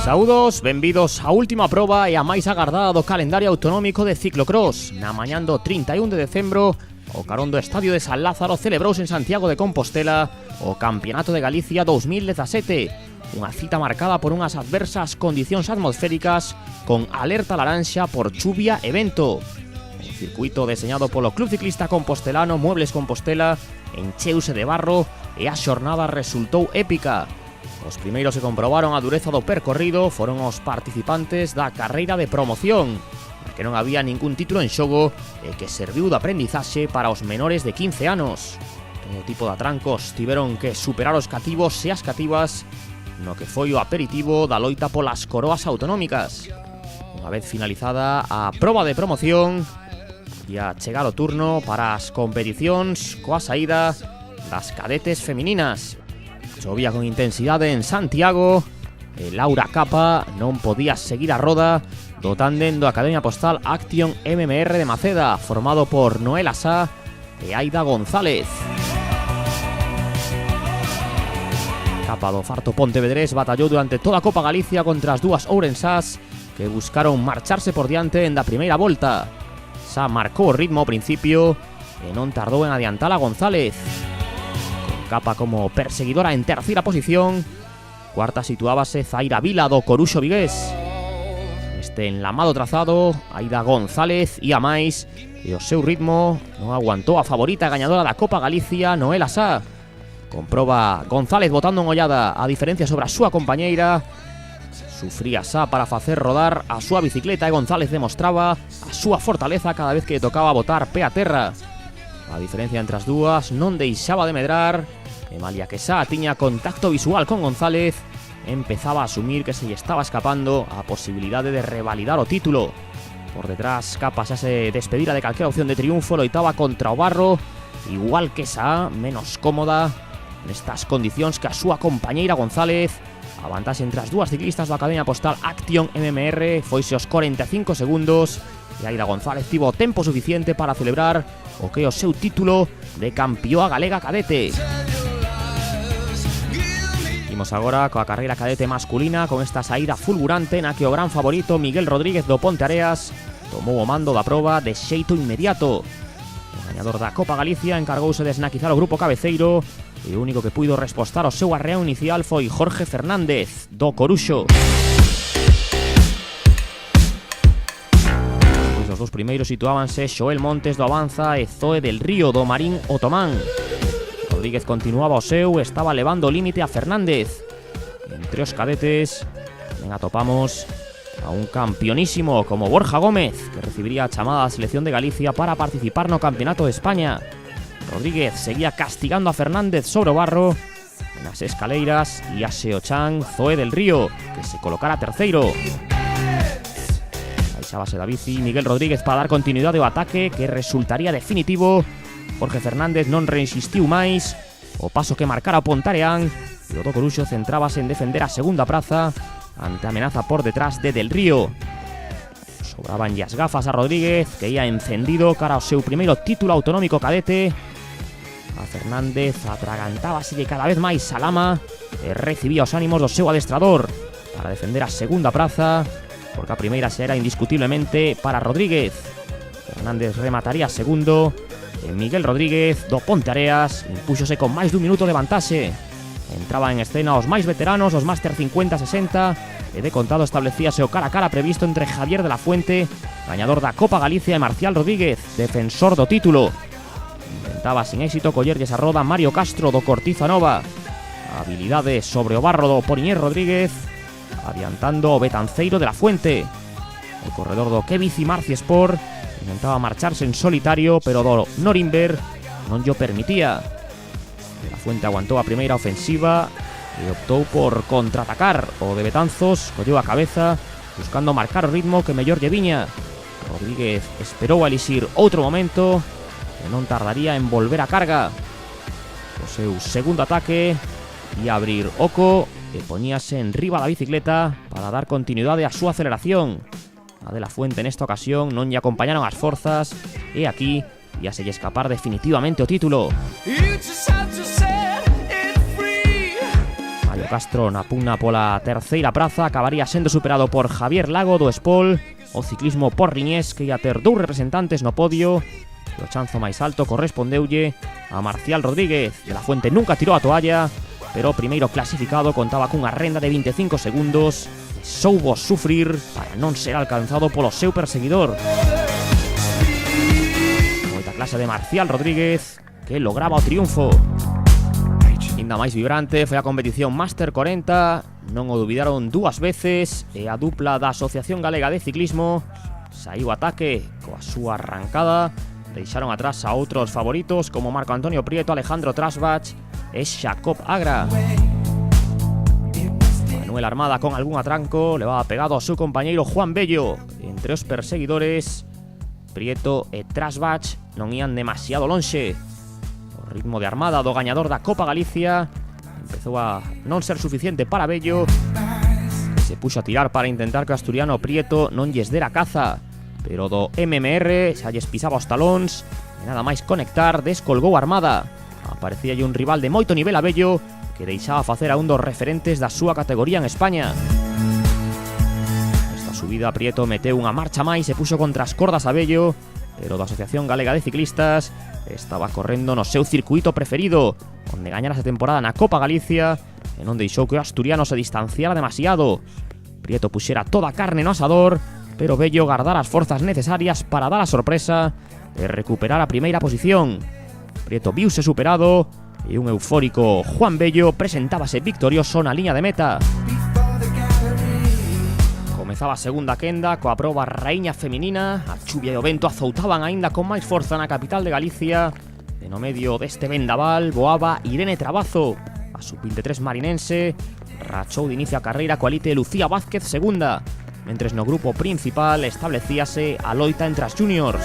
Saúdos, benvidos a última proba e a máis agardada do calendario autonómico de ciclocross. Na mañán do 31 de decembro, o carón do Estadio de San Lázaro celebrouse en Santiago de Compostela o Campeonato de Galicia 2017. Unha cita marcada por unhas adversas condicións atmosféricas con alerta laranxa por chuvia e vento. O circuito deseñado polo Club Ciclista Compostelano Muebles Compostela encheuse de barro e a xornada resultou épica. Os primeiros que comprobaron a dureza do percorrido foron os participantes da carreira de promoción, na que non había ningún título en xogo e que serviu de aprendizaxe para os menores de 15 anos. Todo tipo de atrancos tiveron que superar os cativos e as cativas no que foi o aperitivo da loita polas coroas autonómicas. Unha vez finalizada a proba de promoción, ia chegar o turno para as competicións coa saída das cadetes femininas. Chovía con intensidade en Santiago e Laura Capa non podía seguir a roda do tándem do Academia Postal Action MMR de Maceda, formado por Noela Sá e Aida González. Capa do Farto Pontevedrés batallou durante toda a Copa Galicia contra as dúas ourensás que buscaron marcharse por diante en da primeira volta. Sá marcou o ritmo ao principio e non tardou en adiantar a González. Capa como perseguidora en terceira posición. Cuarta situábase Zaira Vila do Coruxo vigués. Este enlamado trazado, Aida González ia máis e o seu ritmo non aguantou a favorita gañadora da Copa Galicia, Noela Sá. Comproba González botando en ollada a diferencia sobre a súa compañeira. Sufría Sá para facer rodar a súa bicicleta e González demostraba a súa fortaleza cada vez que tocaba botar pé a terra. A diferencia entre as dúas non deixaba de medrar e malia que Sá tiña contacto visual con González, empezaba a asumir que se lle estaba escapando a posibilidade de revalidar o título. Por detrás, Capa xa se despedira de calquera opción de triunfo, loitaba contra o barro, igual que Sá, menos cómoda nestas condicións que a súa compañeira González. A vantaxe entre as dúas ciclistas da Academia Postal Action MMR foise os 45 segundos e Aida González tivo tempo suficiente para celebrar o que é o seu título de campeoa galega cadete. Imos agora coa carreira cadete masculina con esta saída fulgurante na que o gran favorito Miguel Rodríguez do Ponteareas tomou o mando da proba de xeito inmediato. O gañador da Copa Galicia encargouse de esnaquizar o grupo cabeceiro e o único que puido respostar ao seu arreao inicial foi Jorge Fernández do Coruxo. Pois os dos primeiros situábanse Xoel Montes do Avanza e Zoe del Río do Marín Otomán. Rodríguez continuaba o seu e estaba levando o límite a Fernández. Entre os cadetes tamén atopamos a un campeonísimo como Borja Gómez, que recibiría a chamada da selección de Galicia para participar no Campeonato de España. Rodríguez seguía castigando a Fernández sobre o barro. Nas escaleiras íase o chan Zoe del Río, que se colocara terceiro. Baixábase da bici Miguel Rodríguez para dar continuidade ao ataque que resultaría definitivo. Jorge Fernández non reinsistiu máis. O paso que marcara o Pontareán e o do Coruxo centrábase en defender a segunda praza ante a amenaza por detrás de Del Río. Sobraban as gafas a Rodríguez, que ia encendido cara ao seu primeiro título autonómico cadete. A Fernández atragantábase cada vez máis a lama e recibía os ánimos do seu adestrador para defender a segunda praza, porque a primeira xa era indiscutiblemente para Rodríguez. Fernández remataría segundo e Miguel Rodríguez do Ponteareas impúxose con máis dun minuto de vantaxe. Entraba en escena os máis veteranos, os Máster 50-60, e de contado establecíase o cara a cara previsto entre Javier de la Fuente, gañador da Copa Galicia, e Marcial Rodríguez, defensor do título. Intentaba sin éxito collerlles a roda Mario Castro do Cortiza Nova. Habilidade sobre o barro do Poriñer Rodríguez, adiantando o betanceiro de la Fuente. O corredor do Kevici Marci Sport intentaba marcharse en solitario, pero do Norimberg non llo permitía. De la Fuente aguantou a primeira ofensiva e optou por contraatacar. O de Betanzos colleu a cabeza buscando marcar o ritmo que mellor lle viña. Rodríguez esperou a elixir outro momento e non tardaría en volver a carga. O seu segundo ataque ia abrir oco e poñíase en riba da bicicleta para dar continuidade á súa aceleración. A de la Fuente nesta ocasión non lle acompañaron as forzas e aquí ia se lle escapar definitivamente o título. Castro na pugna pola terceira praza acabaría sendo superado por Javier Lago do Espol. O ciclismo porriñés que ia ter 2 representantes no podio. O chanzo máis alto correspondeulle a Marcial Rodríguez. De la Fuente nunca tirou a toalla, pero o primeiro clasificado contaba cunha renda de 25 segundos e soubo sufrir para non ser alcanzado polo seu perseguidor. Moita clase de Marcial Rodríguez que lograba o triunfo. Ainda máis vibrante foi a competición Máster 40. Non o dubidaron 2 veces e a dupla da Asociación Galega de Ciclismo saiu ataque coa súa arrancada. Deixaron atrás a outros favoritos como Marco Antonio Prieto, Alejandro Trasbach e Jacob Agra. Manuel Armada con algún atranco levaba pegado ao seu compañeiro Juan Bello. Entre os perseguidores, Prieto e Trasbach non ían demasiado lonxe. O ritmo de Armada do gañador da Copa Galicia empezou a non ser suficiente para Bello, que se puxo a tirar para intentar que o asturiano Prieto non lles dera caza. Pero do MMR xa lles pisaba os talóns e nada máis conectar descolgou Armada. Aparecíalle un rival de moito nivel a Bello que deixaba facer a un dos referentes da súa categoría en España. Esta subida Prieto meteu unha marcha máis e puxo contra as cordas a Bello, pero da Asociación Galega de Ciclistas estaba correndo no seu circuito preferido, onde gañara esa temporada na Copa Galicia e non deixou que o asturiano se distanciara demasiado. Prieto puxera toda a carne no asador, pero Bello guardara as forzas necesarias para dar a sorpresa e recuperar a primeira posición. Prieto viuse superado e un eufórico Juan Bello presentábase victorioso na liña de meta. Comezaba a segunda quenda coa proba raíña feminina. A chuvia e o vento azoutaban aínda con máis forza na capital de Galicia e no medio deste vendaval voaba Irene Trabazo. A sub-23 marinense rachou de inicio a carreira coa elite Lucía Vázquez segunda, mentres no grupo principal establecíase a loita entre as juniors.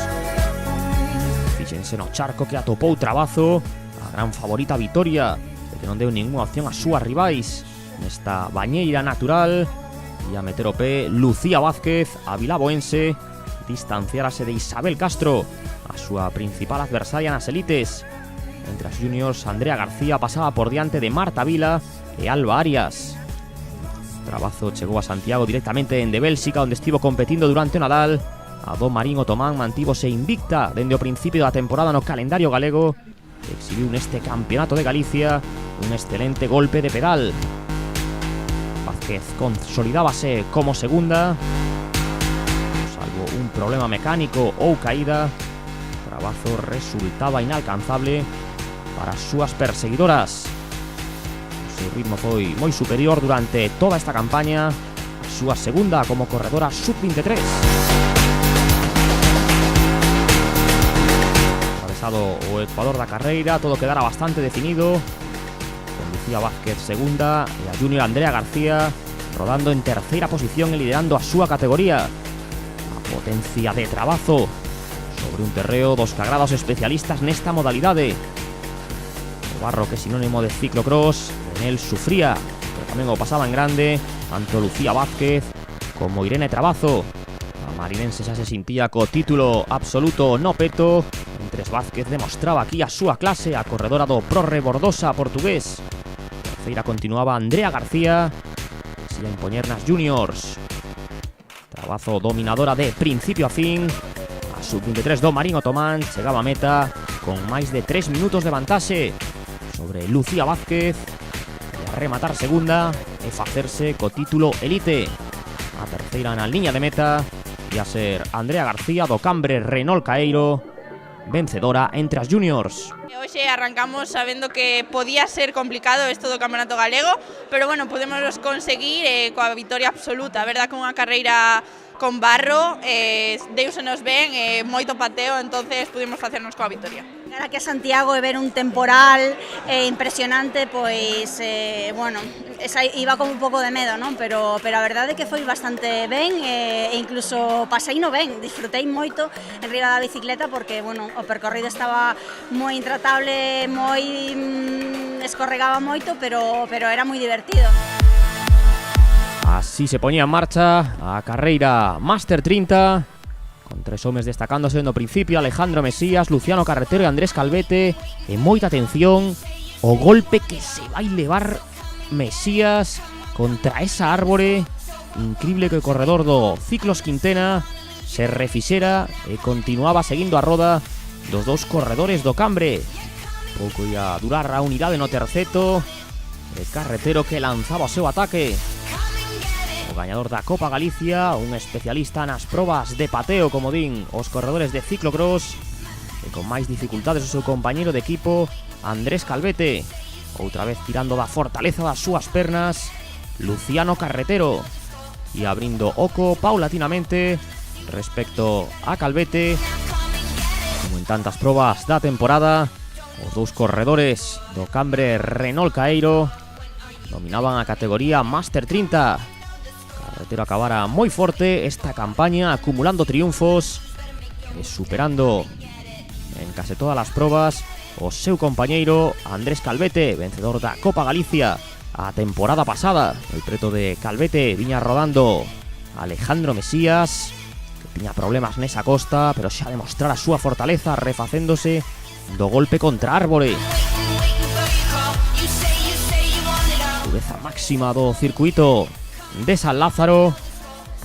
Fíxense no charco que atopou Trabazo, a gran favorita Vitoria, que non deu ninguna opción ás súas rivais. Nesta bañeira natural ia meter o pé Lucía Vázquez, a vilaboense, distanciarase de Isabel Castro, a súa principal adversaria nas elites. Entre as juniors, Andrea García pasaba por diante de Marta Vila e Alba Arias. Trabazo chegou a Santiago directamente de Bélxica, onde estivo competindo durante o Nadal. A do Marín Otomán mantívose invicta dende o principio da temporada no calendario galego e exhibiu neste campeonato de Galicia un excelente golpe de pedal. Vázquez consolidábase como segunda, salvo un problema mecánico ou caída. Trabazo resultaba inalcanzable para as súas perseguidoras. O ritmo foi moi superior durante toda esta campaña, a súa segunda como corredora sub-23. Atravesado o ecuador da carreira, todo quedara bastante definido, con Lucía Vázquez segunda e a junior Andrea García rodando en terceira posición e liderando a súa categoría. A potencia de Trabazo sobre un terreo dos cagrados especialistas nesta modalidade. O barro, que é sinónimo de ciclocross, en el sufría, pero tamén o pasaba en grande tanto Lucía Vázquez como Irene Trabazo. A marinense xa se sintía co título absoluto no peto, mentres Vázquez demostraba aquí a súa clase, a corredora do Prorre Bordosa portugués. Terceira continuaba Andrea García, que se ia impoñer nas juniors. Trabazo dominadora de principio a fin. A sub-23 do Marín Otomán chegaba a meta con máis de 3 minutos de vantaxe sobre Lucía Vázquez, rematar segunda e facerse co título elite. A terceira na liña de meta ia ser Andrea García do Cambre Renault Caeiro, vencedora entre as juniors. Hoxe arrancamos sabendo que podía ser complicado isto do campeonato galego, pero bueno, podemos conseguir coa vitoria absoluta, a verdad, con unha carreira con barro, deusenos ben, moito pateo, entonces pudimos facernos coa vitoria. Llegar aquí a Santiago e ver un temporal impresionante, pois, bueno, iba con un pouco de medo, non? Pero a verdade é que foi bastante ben e incluso paseino ben, disfrutei moito en riba da bicicleta porque, bueno, o percorrido estaba moi intratable, moi escorregaba moito, pero era moi divertido. Así se ponía en marcha a carreira Máster 30, con 3 homes destacándose no principio: Alejandro Mesías, Luciano Carretero e Andrés Calvete. E moita atención o golpe que se vai levar Mesías contra esa Árbore. Increíble que o corredor do Ciclos Quintena se refixera e continuaba seguindo a roda dos dous corredores do Cambre. Pouco ia durar a unidade no terceto. E Carretero que lanzaba o seu ataque. O gañador da Copa Galicia, un especialista nas probas de pateo, como din os corredores de ciclocross, e con máis dificultades o seu compañeiro de equipo, Andrés Calvete. Outra vez tirando da fortaleza das súas pernas, Luciano Carretero. E abrindo oco paulatinamente respecto a Calvete. Como en tantas probas da temporada, os dous corredores do Cambre Renault Caeiro dominaban a categoría Master 30. Carretero acabara moi forte esta campaña, acumulando triunfos e superando en case todas as probas o seu compañeiro Andrés Calvete, vencedor da Copa Galicia a temporada pasada. El preto de Calvete viña rodando Alejandro Mesías, que tiña problemas nesa costa, pero xa demostrar a súa fortaleza refacéndose do golpe contra Árbore. Dureza máxima do circuito de San Lázaro,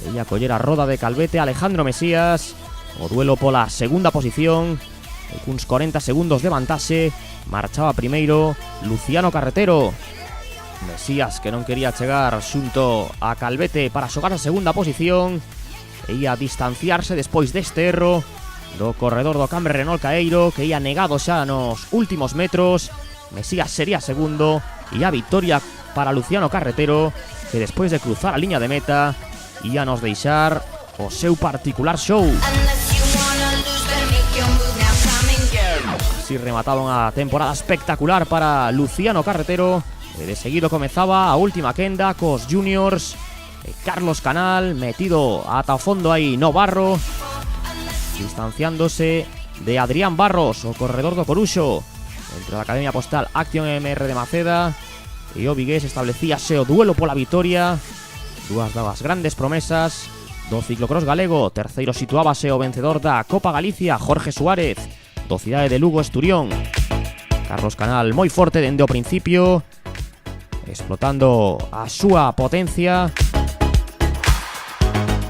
que ia coller a roda de Calvete Alejandro Mesías. O duelo pola segunda posición, e cuns 40 segundos de vantaxe, marchaba primeiro Luciano Carretero. Mesías, que non quería chegar xunto a Calvete para xogar a segunda posición, e ia distanciarse despois deste erro do corredor do Cambre Renault Caeiro, que ia negado xa nos últimos metros. Mesías sería segundo, e a victoria para Luciano Carretero, que despois de cruzar a liña de meta ia nos deixar o seu particular show. Así remataba unha temporada espectacular para Luciano Carretero. E de seguido comezaba a última quenda cos juniors. Carlos Canal metido ata o fondo aí no barro, distanciándose de Adrián Barros, o corredor do Coruxo. Entre a Academia Postal Action MR de Maceda e o vigués establecíase o duelo pola vitoria. Dúas das grandes promesas do ciclocross galego. Terceiro situábase o vencedor da Copa Galicia, Jorge Suárez, do Cidade de Lugo Esturión. Carlos Canal moi forte dende o principio, explotando a súa potencia,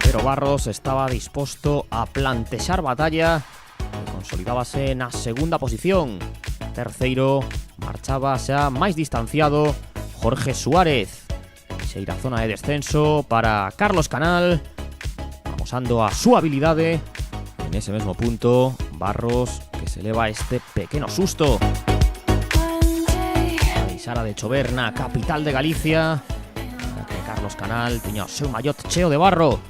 pero Barros estaba disposto a plantexar batalla e consolidábase na segunda posición. Terceiro marchaba xa máis distanciado Jorge Suárez. Xeira zona de descenso para Carlos Canal, amosando a súa habilidade. En ese mesmo punto, Barros, que se leva este pequeno susto. Sara de chover na capital de Galicia, que Carlos Canal tiña o seu mallot cheo de barro.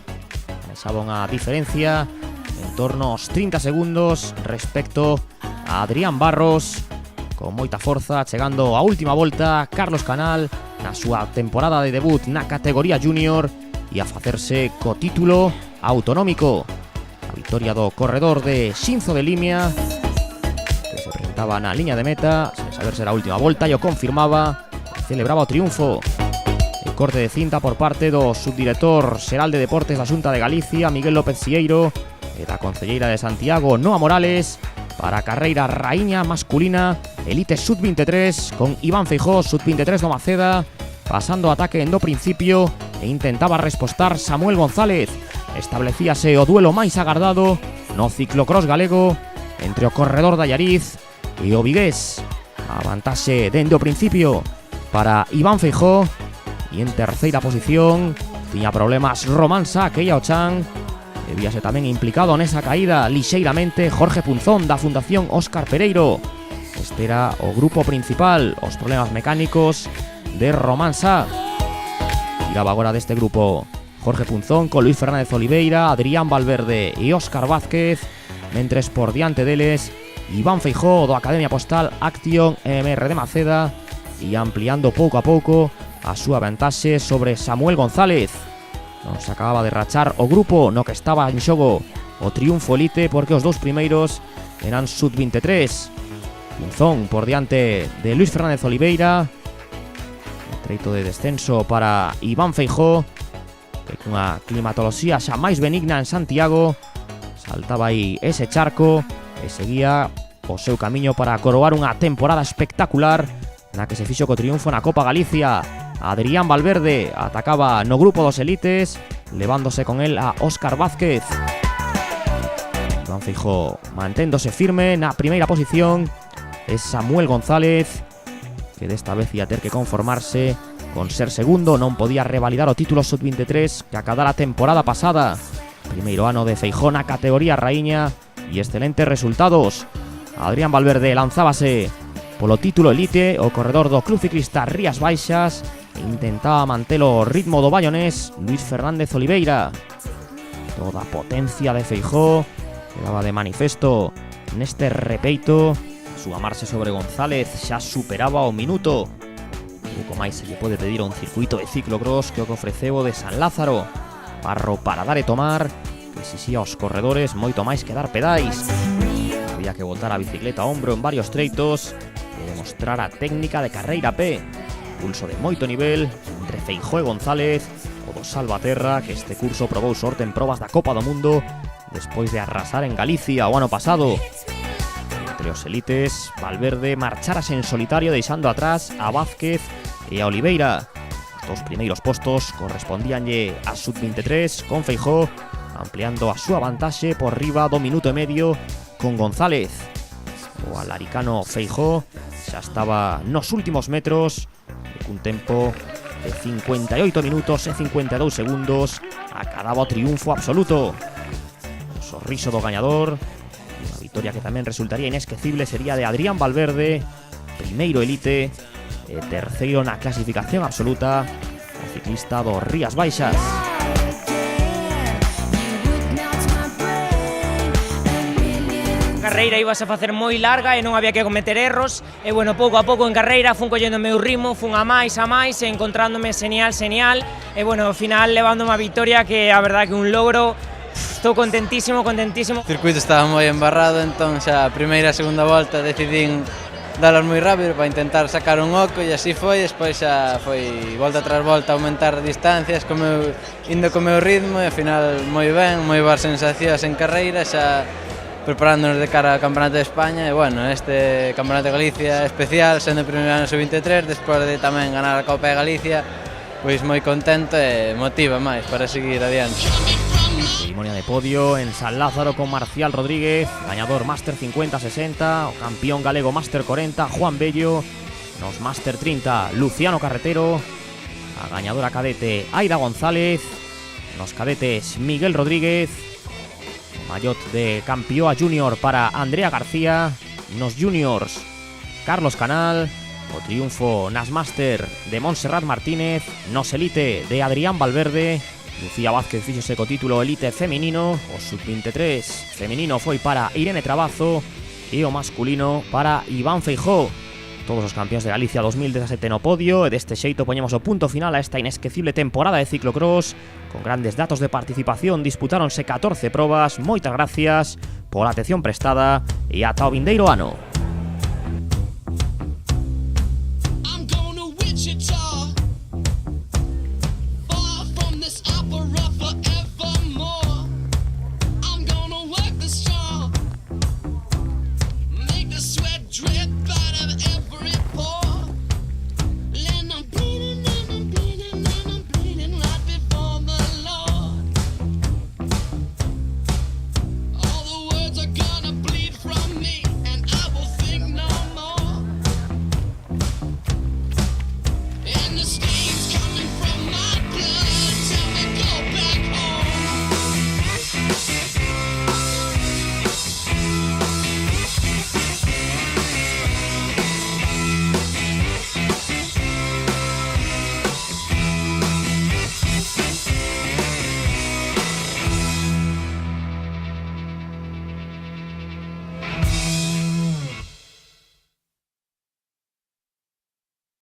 Manexaba unha diferencia en torno aos 30 segundos respecto a Adrián Barros. Con moita forza, chegando a última volta, Carlos Canal na súa temporada de debut na categoría junior e a facerse co título autonómico. A victoria do corredor de Xinzo de Limia, que se presentaba na liña de meta sen saber ser a última volta, e o confirmaba, celebraba o triunfo. El corte de cinta por parte do subdirector xeral de Deportes da Xunta de Galicia, Miguel López Sieiro, e da concelleira de Santiago, Noa Morales, para a carreira raíña masculina Elite Sub-23, con Iván Feijó, Sub-23 do Maceda, pasando ataque en do principio e intentaba respostar Samuel González. Establecíase o duelo máis agardado no ciclocross galego entre o corredor da Allariz e o vigués. A vantaxe dende o principio para Iván Feijó, e en terceira posición tiña problemas Román Sá, que ia ao chan. Debíase tamén implicado nesa caída lixeiramente Jorge Punzón, da Fundación Óscar Pereiro. Este era o grupo principal, os problemas mecánicos de Román Sá. Tiraba agora deste grupo Jorge Punzón con Luis Fernández Oliveira, Adrián Valverde e Óscar Vázquez, mentres por diante deles Iván Feijó do Academia Postal Action MR de Maceda, e ampliando pouco a pouco a súa vantaxe sobre Samuel González. Non se acababa de rachar o grupo no que estaba en xogo o triunfo elite, porque os dous primeiros eran Sub-23. Punzón por diante de Luis Fernández Oliveira, un treito de descenso para Iván Feijó, que cunha climatoloxía xa máis benigna en Santiago saltaba aí ese charco e seguía o seu camiño para coroar unha temporada espectacular na que se fixo co triunfo na Copa Galicia. Adrián Valverde atacaba no grupo dos elites, levándose con él a Óscar Vázquez. Iván Feijóo manténdose firme na primeira posición. Es Samuel González, que desta vez ia ter que conformarse con ser segundo, non podía revalidar o título sub-23 que acabara a temporada pasada. Primeiro ano de Feijóo na categoría raíña e excelentes resultados. Adrián Valverde lanzábase polo título elite o corredor do Club Ciclista Rías Baixas e intentaba mantelo o ritmo do bayonés Luis Fernández Oliveira. Toda a potencia de Feijóo quedaba de manifesto neste repeito. Su amarse sobre González xa superaba o minuto. Pouco máis se lle pode pedir a un circuito de ciclocross que o que ofreceu de San Lázaro. Parro para dar e tomar, que exixía aos corredores moito máis que dar pedais. Había que botar a bicicleta a hombro en varios treitos e demostrar a técnica de carreira a pé. Pulso de moito nivel entre Feijóo e González, o do Salvaterra, que este curso probou sorte en probas da Copa do Mundo despois de arrasar en Galicia o ano pasado. Entre os elites, Valverde marcharase en solitario deixando atrás a Vázquez e a Oliveira. Os primeiros postos correspondíanlle a sub-23 con Feijóo, ampliando a súa vantaxe por riba do minuto e medio con González. O alaricano Feijóo xa estaba nos últimos metros e cun tempo de 58 minutos e 52 segundos acababa o triunfo absoluto. O sorriso do gañador, unha victoria que tamén resultaría inesquecible, sería de Adrián Valverde, primeiro elite e terceiro na clasificación absoluta, o ciclista do Rías Baixas. A carreira ibas a facer moi larga e non había que cometer erros e bueno, pouco a pouco en carreira fun collendo o meu ritmo, fun a máis e encontrándome señal e bueno, ao final levando unha victoria que a verdade que un logro. Estou contentísimo. O circuito estaba moi embarrado, entón xa a primeira e segunda volta decidín dalas moi rápido para intentar sacar un oco e así foi. Despois xa foi volta tras volta aumentar distancias indo co meu ritmo e ao final moi ben, moi boas sensacións en carreira, xa preparándonos de cara ao Campeonato de España e bueno, este Campeonato de Galicia especial, sendo o primeiro ano sub-23, despois de tamén ganar a Copa de Galicia, pois moi contento e motiva máis para seguir adiante. Ceremonia de podio en San Lázaro con Marcial Rodríguez, gañador Máster 50-60, o campeón galego Máster 40, Juan Bello, nos Máster 30, Luciano Carretero, a gañadora cadete Aida González, nos cadetes Miguel Rodríguez, maillot de campeoa junior para Andrea García, nos juniors Carlos Canal, o triunfo nas Máster de Montserrat Martínez, nos elite de Adrián Valverde, Lucía Vázquez fíxose co título elite feminino, o sub-23 feminino foi para Irene Trabazo e o masculino para Iván Feijóo. Todos os campeóns de Galicia 2017 no podio e deste xeito poñemos o punto final a esta inesquecible temporada de ciclocross. Con grandes datos de participación disputáronse 14 probas. Moitas gracias pola atención prestada e ata o vindeiro ano.